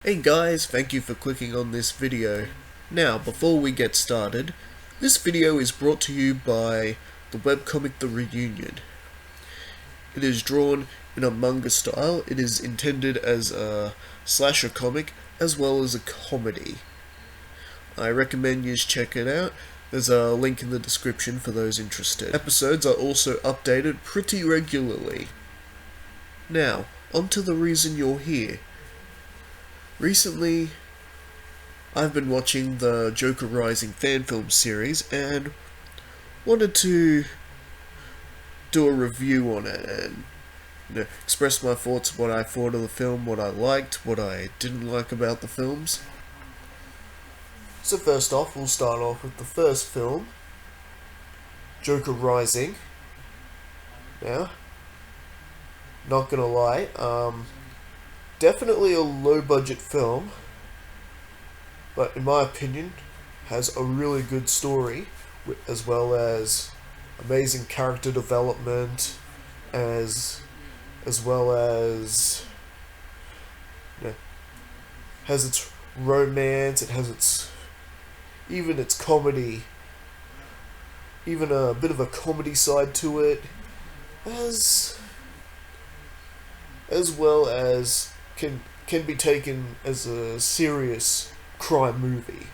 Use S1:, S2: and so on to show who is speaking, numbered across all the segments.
S1: Hey guys, thank you for clicking on this video. Now, before we get started, this video is brought to you by the webcomic The Reunion. It is drawn in a manga style. It is intended as a slasher comic as well as a comedy. I recommend you check it out. There's a link in the description for those interested. Episodes are also updated pretty regularly. Now, on to the reason you're here. Recently, I've been watching the Joker Rising fan film series and wanted to do a review on it and express my thoughts, what I thought of the film, what I liked, what I didn't like about the films. So first off, we'll start off with the first film, Joker Rising. Now, not gonna lie, definitely a low-budget film, but in my opinion, has a really good story, as well as amazing character development, as well as has its romance, it has its comedy, even a bit of a comedy side to it, as well as can be taken as a serious crime movie.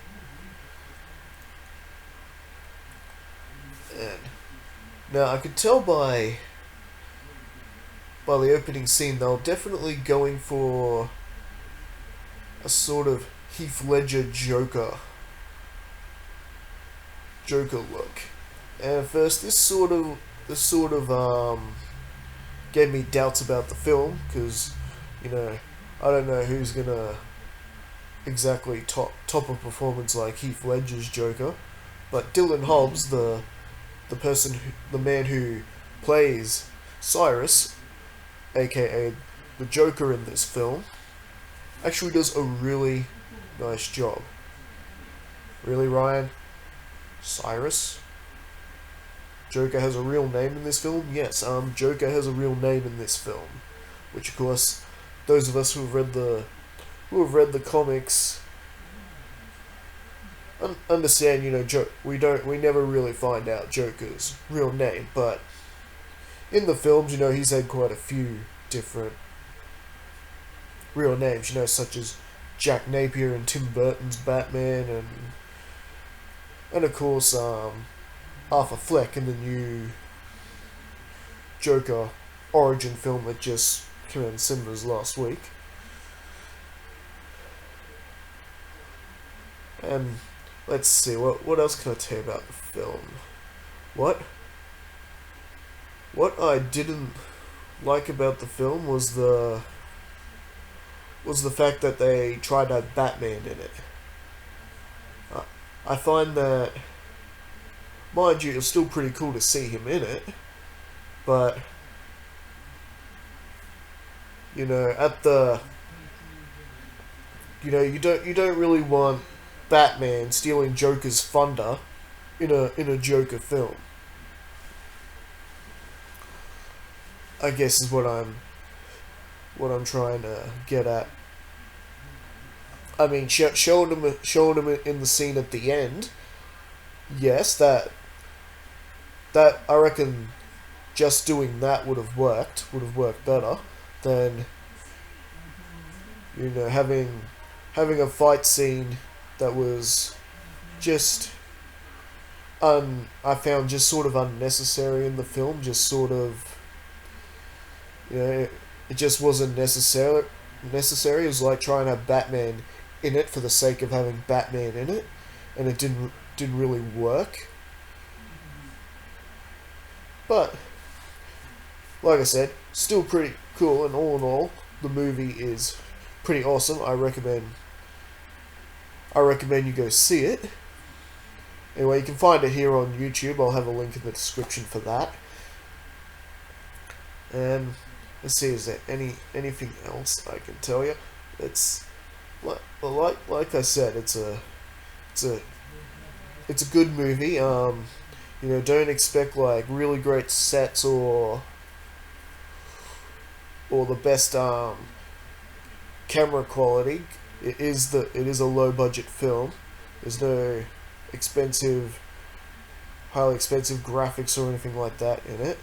S1: And now I could tell by the opening scene they're definitely going for a sort of Heath Ledger Joker look. And at first this sort of gave me doubts about the film, because I don't know who's gonna exactly top a performance like Heath Ledger's Joker, but Dylan Hobbs, the man who plays Cyrus, aka the Joker in this film, actually does a really nice job. Really, Ryan? Cyrus? Joker has a real name in this film? Yes, Joker has a real name in this film, which of course those of us who have read the comics understand. We never really find out Joker's real name, but in the films, he's had quite a few different real names, such as Jack Napier in Tim Burton's Batman, and of course Arthur Fleck in the new Joker origin film that just came out in cinemas last week. And let's see, what else can I tell you about the film? What I didn't like about the film was the fact that they tried to have Batman in it. I find that, mind you, it's still pretty cool to see him in it, but at the you don't really want Batman stealing Joker's thunder in a Joker film, I guess is what I'm trying to get at. I mean, showing him in the scene at the end, yes, that I reckon just doing that would have worked better than having a fight scene that was just I found just sort of unnecessary in the film. Just sort of, it just wasn't necessary. It was like trying to have Batman in it for the sake of having Batman in it, and it didn't really work. But like I said, still pretty cool, and all in all, the movie is pretty awesome. I recommend you go see it. Anyway, you can find it here on YouTube. I'll have a link in the description for that. And let's see, is there anything else I can tell you? It's like I said, it's a good movie. Don't expect like really great sets or the best camera quality. it is a low budget film. There's no expensive, highly expensive graphics or anything like that in it.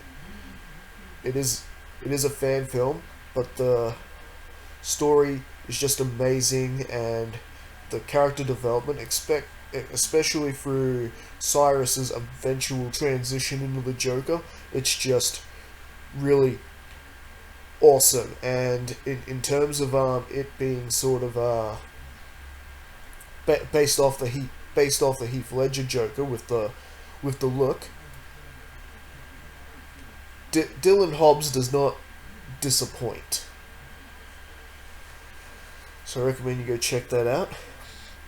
S1: It is a fan film, but the story is just amazing, and the character development, especially through Cyrus's eventual transition into the Joker, it's just really awesome. And in terms of it being sort of based off the Heath Ledger Joker with the look, Dylan Hobbs does not disappoint. So I recommend you go check that out.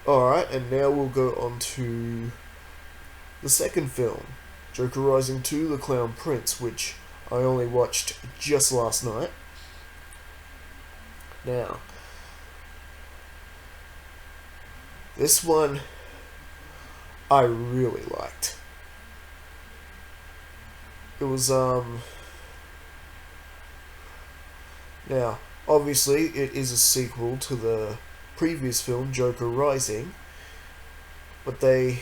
S1: Alright, and now we'll go on to the second film, Joker Rising 2: The Clown Prince, which I only watched just last night. Now, this one I really liked. It was, now, obviously, it is a sequel to the previous film, Joker Rising, but they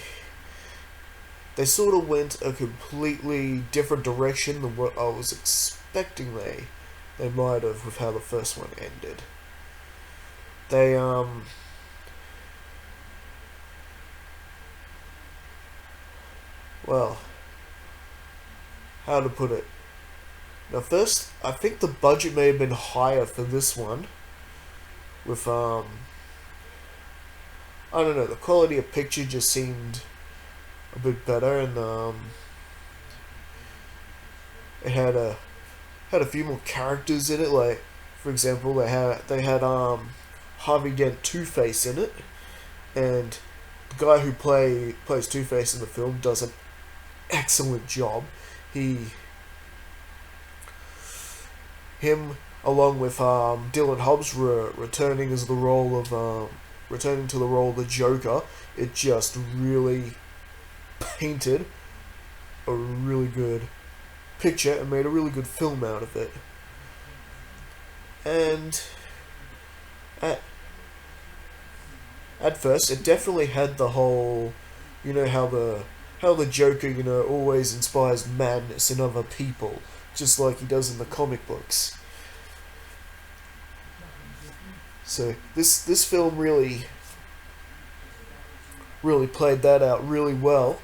S1: sort of went a completely different direction than what I was expecting they might have with how the first one ended. They, well, how to put it? Now first, I think the budget may have been higher for this one, with, I don't know, the quality of picture just seemed a bit better, and, it had a few more characters in it, like, for example, they had Harvey Dent Two-Face in it, and the guy who plays Two-Face in the film does an excellent job. Him along with Dylan Hobbs returning to the role of the Joker, it just really painted a really good picture and made a really good film out of it. And at first, it definitely had the whole, you know, how the Joker, you know, always inspires madness in other people, just like he does in the comic books. So this film really played that out really well,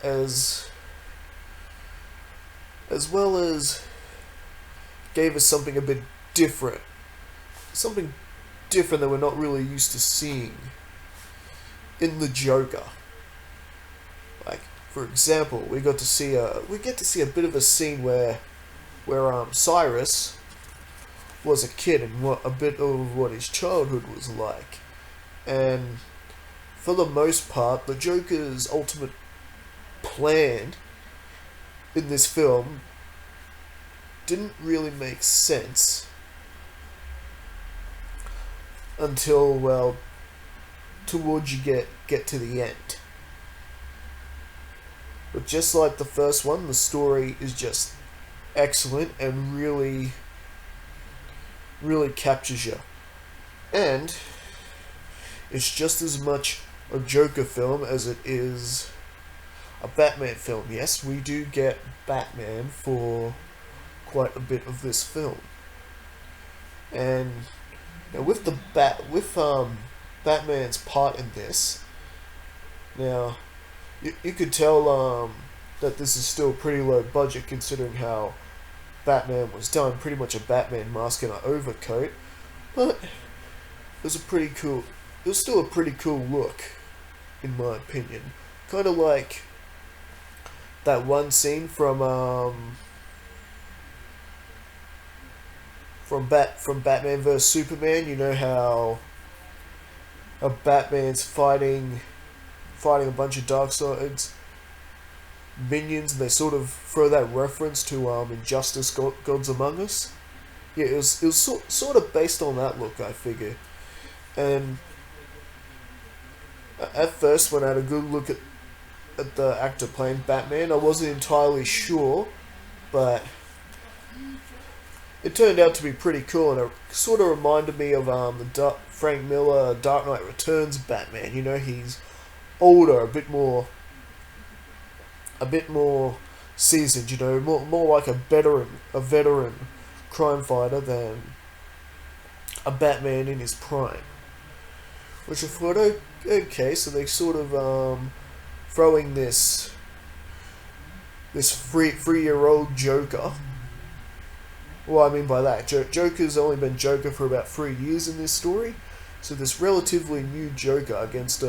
S1: as well as gave us something a bit different, something different that we're not really used to seeing in the Joker. Like, for example, we get to see a bit of a scene where Cyrus was a kid and a bit of what his childhood was like. And for the most part, the Joker's ultimate plan in this film didn't really make sense until, well, towards you get to the end. But just like the first one, the story is just excellent and really captures you. And it's just as much a Joker film as it is a Batman film. Yes, we do get Batman for quite a bit of this film. And now with Batman's part in this, now you could tell that this is still pretty low budget considering how Batman was done, pretty much a Batman mask and an overcoat, but it was still a pretty cool look, in my opinion. Kind of like that one scene from Batman vs Superman. You know how Batman's fighting a bunch of Darkseid's minions, and they sort of throw that reference to Injustice Gods Among Us. Yeah, it was sort of based on that look, I figure. And at first, when I had a good look at the actor playing Batman, I wasn't entirely sure, but it turned out to be pretty cool, and it sort of reminded me of Frank Miller Dark Knight Returns Batman. You know, he's older, a bit more seasoned. You know, more like a veteran crime fighter than a Batman in his prime. Which I thought, okay, so they sort of throwing this 3-year-old Joker. Well, I mean by that, Joker's only been Joker for about 3 years in this story, so this relatively new Joker against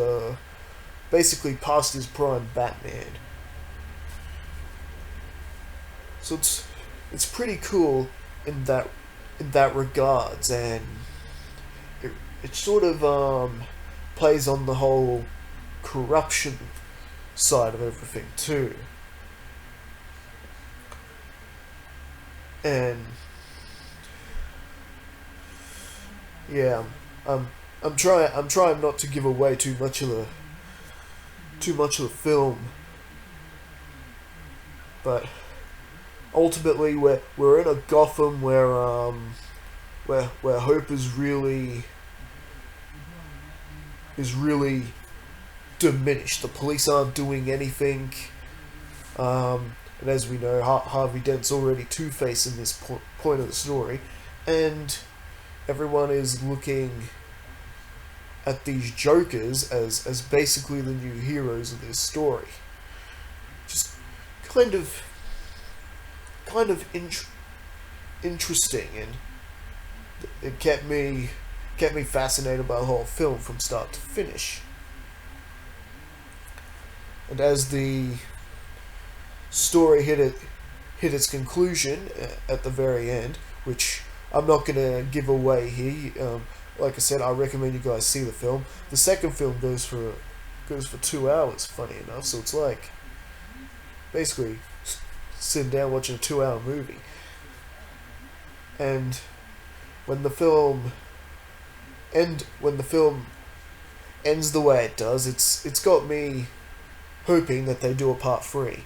S1: basically past his prime Batman. So it's pretty cool in that regards, and it sort of plays on the whole corruption side of everything too. And yeah, I'm trying not to give away too much of the film, but ultimately we're in a Gotham where hope is really diminished. The police aren't doing anything, and as we know, Harvey Dent's already Two-Face in this point of the story, and everyone is looking at these Jokers as basically the new heroes of this story. Just kind of interesting, and it kept me fascinated by the whole film from start to finish. And as the story hit its conclusion at the very end, which I'm not gonna give away here. Like I said, I recommend you guys see the film. The second film goes for 2 hours, funny enough. So it's like basically sitting down watching a 2-hour movie. And when the film ends the way it does, it's got me hoping that they do a part 3.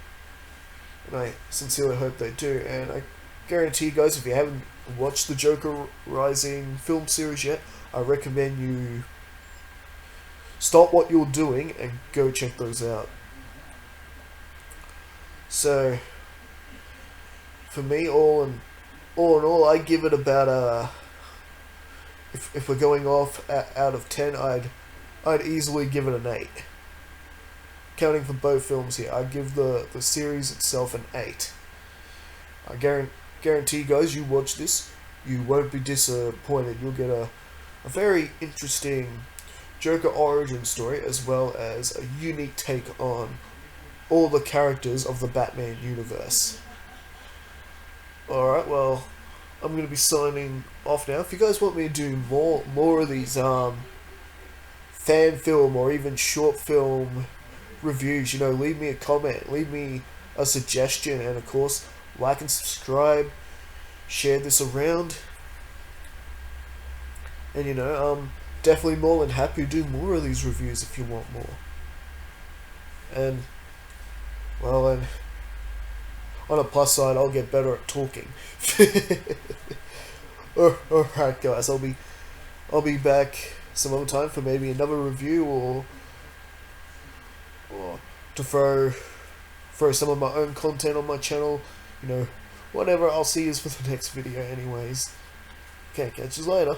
S1: And I sincerely hope they do. And I guarantee you guys, if you haven't watched the Joker Rising film series yet, I recommend you stop what you're doing and go check those out. So, for me, all in all, I give it about if we're going off out of 10, I'd easily give it an 8. Counting for both films here, I'd give the series itself an 8. I guarantee you guys, you watch this, you won't be disappointed. You'll get a very interesting Joker origin story, as well as a unique take on all the characters of the Batman universe. Alright, well, I'm going to be signing off now. If you guys want me to do more of these fan film or even short film reviews, you know, leave me a comment, leave me a suggestion, and of course, like and subscribe, share this around, and you know, I'm definitely more than happy to do more of these reviews if you want more. And well, and on a plus side, I'll get better at talking. Alright guys, I'll be back some other time for maybe another review, or to throw some of my own content on my channel, you know, whatever. I'll see you for the next video anyways. Okay, catch you later.